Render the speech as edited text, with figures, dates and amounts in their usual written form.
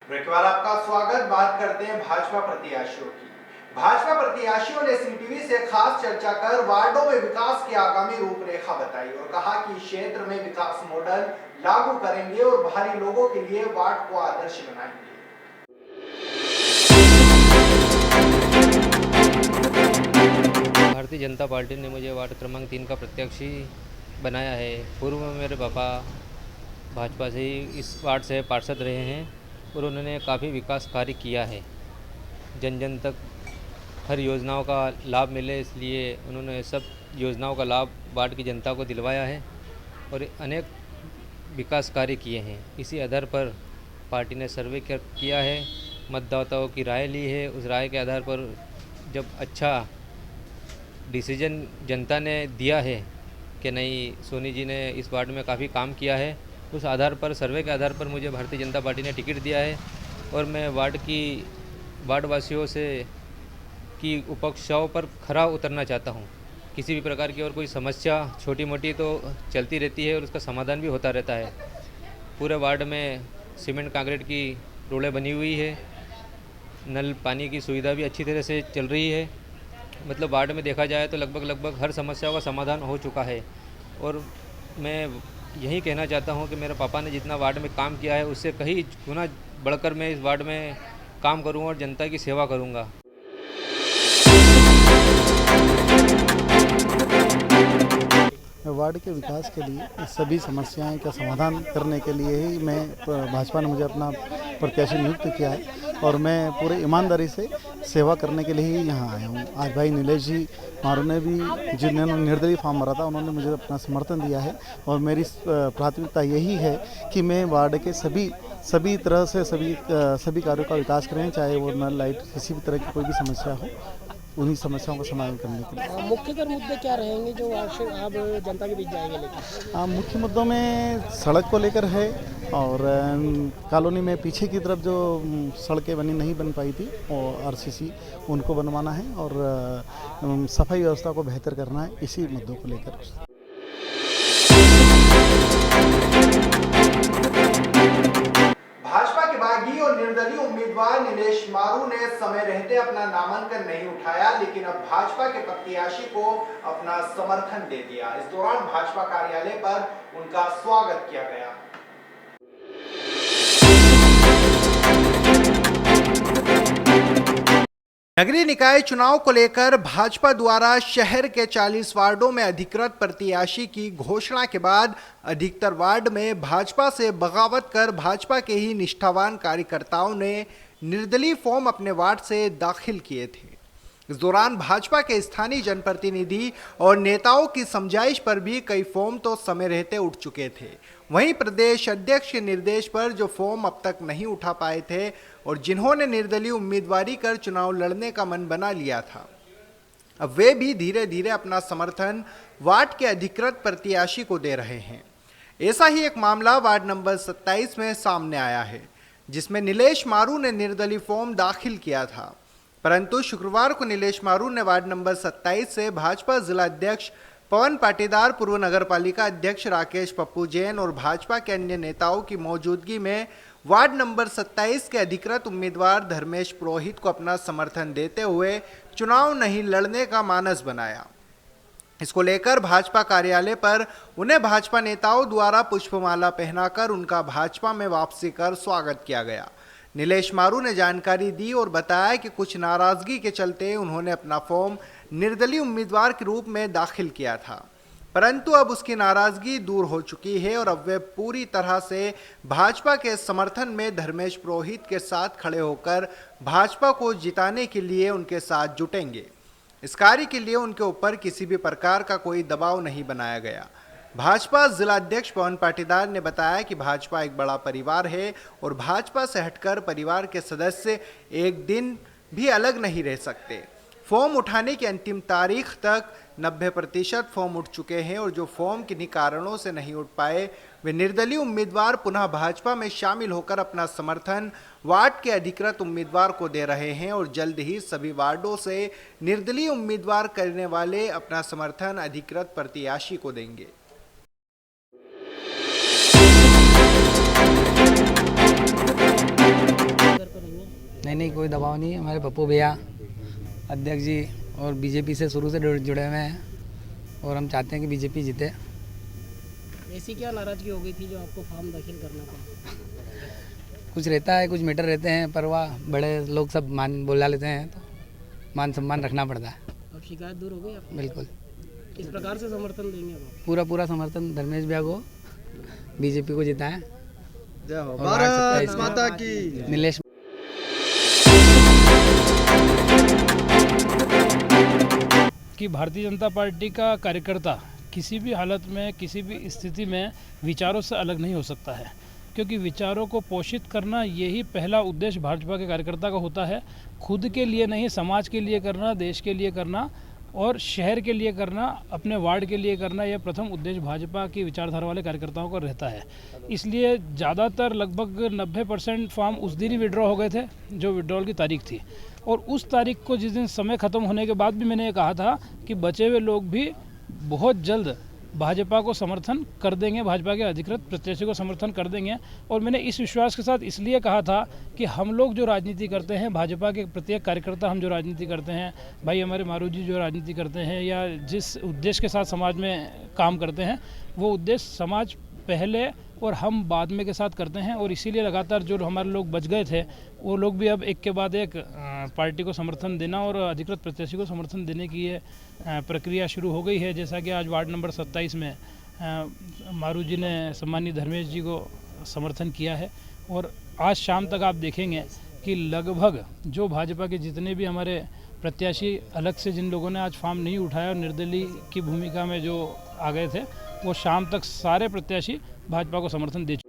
एक बार आपका स्वागत। बात करते हैं भाजपा प्रत्याशियों की। भाजपा प्रत्याशियों ने सीटीवी से खास चर्चा कर वार्डों में विकास की आगामी रूपरेखा बताई और कहा कि क्षेत्र में विकास मॉडल लागू करेंगे और बाहरी लोगों के लिए वार्ड को आदर्श बनाएंगे। भारतीय जनता पार्टी ने मुझे वार्ड क्रमांक 3 का प्रत्याशी बनाया है। पूर्व में मेरे पापा भाजपा से ही इस वार्ड से पार्षद रहे हैं और उन्होंने काफ़ी विकास कार्य किया है। जन जन तक हर योजनाओं का लाभ मिले, इसलिए उन्होंने सब योजनाओं का लाभ वार्ड की जनता को दिलवाया है और अनेक विकास कार्य किए हैं। इसी आधार पर पार्टी ने सर्वे किया है, मतदाताओं की राय ली है। उस राय के आधार पर जब अच्छा डिसीजन जनता ने दिया है कि नहीं, सोनी जी ने इस वार्ड में काफ़ी काम किया है, उस आधार पर सर्वे के आधार पर मुझे भारतीय जनता पार्टी ने टिकट दिया है और मैं वार्ड वासियों से की उपक्षाओं पर खरा उतरना चाहता हूं। किसी भी प्रकार की और कोई समस्या छोटी मोटी तो चलती रहती है और उसका समाधान भी होता रहता है। पूरे वार्ड में सीमेंट कंक्रीट की रोडें बनी हुई है, नल पानी की सुविधा भी अच्छी तरह से चल रही है। मतलब वार्ड में देखा जाए तो लगभग हर समस्या का समाधान हो चुका है और मैं यही कहना चाहता हूं कि मेरे पापा ने जितना वार्ड में काम किया है उससे कहीं गुना बढ़कर मैं इस वार्ड में काम करूंगा और जनता की सेवा करूंगा। वार्ड के विकास के लिए सभी समस्याएं का समाधान करने के लिए ही मैं भाजपा ने मुझे अपना प्रत्याशी नियुक्त किया है और मैं पूरे ईमानदारी से सेवा करने के लिए ही यहाँ आया हूँ। आज भाई नीलेश जी मारू ने भी, जिन्होंने निर्दलीय फॉर्म भरा था, उन्होंने मुझे अपना समर्थन दिया है और मेरी प्राथमिकता यही है कि मैं वार्ड के सभी तरह से सभी कार्यों का विकास करें, चाहे वो नल लाइट किसी भी तरह की कोई भी समस्या हो, उन्हीं समस्याओं का समाधान करने के लिए। मुख्यतर मुद्दे क्या रहेंगे जो आप जनता के बीच जाएंगे लेकर? मुख्य मुद्दों में सड़क को लेकर है और कॉलोनी में पीछे की तरफ जो सड़कें नहीं बन पाई थी और आरसीसी उनको बनवाना है और सफाई व्यवस्था को बेहतर करना है, इसी मुद्दों को लेकर। भाजपा के बागी और निर्दलीय उम्मीदवार नीलेश मारू ने समय रहते अपना नामांकन नहीं उठाया, लेकिन अब भाजपा के प्रत्याशी को अपना समर्थन दे दिया। इस दौरान भाजपा कार्यालय पर उनका स्वागत किया गया। नगरीय निकाय चुनाव को लेकर भाजपा द्वारा शहर के 40 वार्डों में अधिकृत प्रत्याशी की घोषणा के बाद अधिकतर वार्ड में भाजपा से बगावत कर भाजपा के ही निष्ठावान कार्यकर्ताओं ने निर्दलीय फॉर्म अपने वार्ड से दाखिल किए थे। इस दौरान भाजपा के स्थानीय जनप्रतिनिधि और नेताओं की समझाइश पर भी कई फॉर्म तो समय रहते उठ चुके थे। वहीं प्रदेश अध्यक्ष के निर्देश पर जो फॉर्म अब तक नहीं उठा पाए थे और जिन्होंने निर्दलीय उम्मीदवारी कर चुनाव लड़ने का मन बना लिया था, अब वे भी धीरे धीरे अपना समर्थन वार्ड के अधिकृत प्रत्याशी को दे रहे हैं। ऐसा ही एक मामला वार्ड नंबर 27 में सामने आया है, जिसमें नीलेश मारू ने निर्दलीय फॉर्म दाखिल किया था, परंतु शुक्रवार को नीलेश मारू ने वार्ड नंबर 27 से भाजपा जिला अध्यक्ष पवन पाटीदार, पूर्व नगर पालिका अध्यक्ष राकेश पप्पू जैन और भाजपा के अन्य नेताओं की मौजूदगी में वार्ड नंबर 27 के अधिकृत उम्मीदवार धर्मेश पुरोहित को अपना समर्थन देते हुए चुनाव नहीं लड़ने का मानस बनाया। इसको लेकर भाजपा कार्यालय पर उन्हें भाजपा नेताओं द्वारा पुष्पमाला पहनाकर उनका भाजपा में वापसी कर स्वागत किया गया। नीलेश मारू ने जानकारी दी और बताया कि कुछ नाराजगी के चलते उन्होंने अपना फॉर्म निर्दलीय उम्मीदवार के रूप में दाखिल किया था, परंतु अब उसकी नाराजगी दूर हो चुकी है और अब वे पूरी तरह से भाजपा के समर्थन में धर्मेश पुरोहित के साथ खड़े होकर भाजपा को जिताने के लिए उनके साथ जुटेंगे। इस कार्य के लिए उनके ऊपर किसी भी प्रकार का कोई दबाव नहीं बनाया गया। भाजपा जिला अध्यक्ष पवन पाटीदार ने बताया कि भाजपा एक बड़ा परिवार है और भाजपा से हटकर परिवार के सदस्य एक दिन भी अलग नहीं रह सकते। फॉर्म उठाने की अंतिम तारीख तक 90% फॉर्म उठ चुके हैं और जो फॉर्म किन्हीं कारणों से नहीं उठ पाए, वे निर्दलीय उम्मीदवार पुनः भाजपा में शामिल होकर अपना समर्थन वार्ड के अधिकृत उम्मीदवार को दे रहे हैं और जल्द ही सभी वार्डों से निर्दलीय उम्मीदवार करने वाले अपना समर्थन अधिकृत प्रत्याशी को देंगे। नहीं कोई दबाव नहीं है। हमारे पप्पू भैया अध्यक्ष जी और बीजेपी से शुरू से जुड़े हुए हैं और हम चाहते हैं कि बीजेपी जीते। ऐसी क्या नाराजगी हो गई थी जो आपको फॉर्म दाखिल करना पड़ा? कुछ रहता है, कुछ मीटर रहते हैं, पर वह बड़े लोग सब बोला लेते हैं, तो मान सम्मान रखना पड़ता है। अब शिकायत दूर हो गई आपकी? बिल्कुल। किस प्रकार से समर्थन देंगे आप? पूरा समर्थन धर्मेश भैया को, बीजेपी को जिताएं। भारत माता की। नीलेश कि भारतीय जनता पार्टी का कार्यकर्ता किसी भी हालत में, किसी भी स्थिति में विचारों से अलग नहीं हो सकता है, क्योंकि विचारों को पोषित करना यही पहला उद्देश्य भाजपा के कार्यकर्ता का होता है। खुद के लिए नहीं, समाज के लिए करना, देश के लिए करना और शहर के लिए करना, अपने वार्ड के लिए करना, यह प्रथम उद्देश्य भाजपा की विचारधारा वाले कार्यकर्ताओं का रहता है। इसलिए ज़्यादातर लगभग 90% फॉर्म उस दिन ही विड्रॉ हो गए थे जो विड्रॉल की तारीख थी, और उस तारीख को जिस दिन समय ख़त्म होने के बाद भी मैंने ये कहा था कि बचे हुए लोग भी बहुत जल्द भाजपा को समर्थन कर देंगे, भाजपा के अधिकृत प्रत्याशी को समर्थन कर देंगे। और मैंने इस विश्वास के साथ इसलिए कहा था कि हम लोग जो राजनीति करते हैं, भाजपा के प्रत्येक कार्यकर्ता हम जो राजनीति करते हैं, भाई हमारे मारू जी जो राजनीति करते हैं या जिस उद्देश्य के साथ समाज में काम करते हैं, वो उद्देश्य समाज पहले और हम बाद में के साथ करते हैं। और इसीलिए लगातार जो हमारे लोग बच गए थे वो लोग भी अब एक के बाद एक पार्टी को समर्थन देना और अधिकृत प्रत्याशी को समर्थन देने की ये प्रक्रिया शुरू हो गई है। जैसा कि आज वार्ड नंबर 27 में मारू जी ने सम्मानित धर्मेश जी को समर्थन किया है, और आज शाम तक आप देखेंगे कि लगभग जो भाजपा के जितने भी हमारे प्रत्याशी अलग से जिन लोगों ने आज फॉर्म नहीं उठाया और निर्दलीय की भूमिका में जो आ गए थे, वो शाम तक सारे प्रत्याशी भाजपा को समर्थन दे चुके हैं।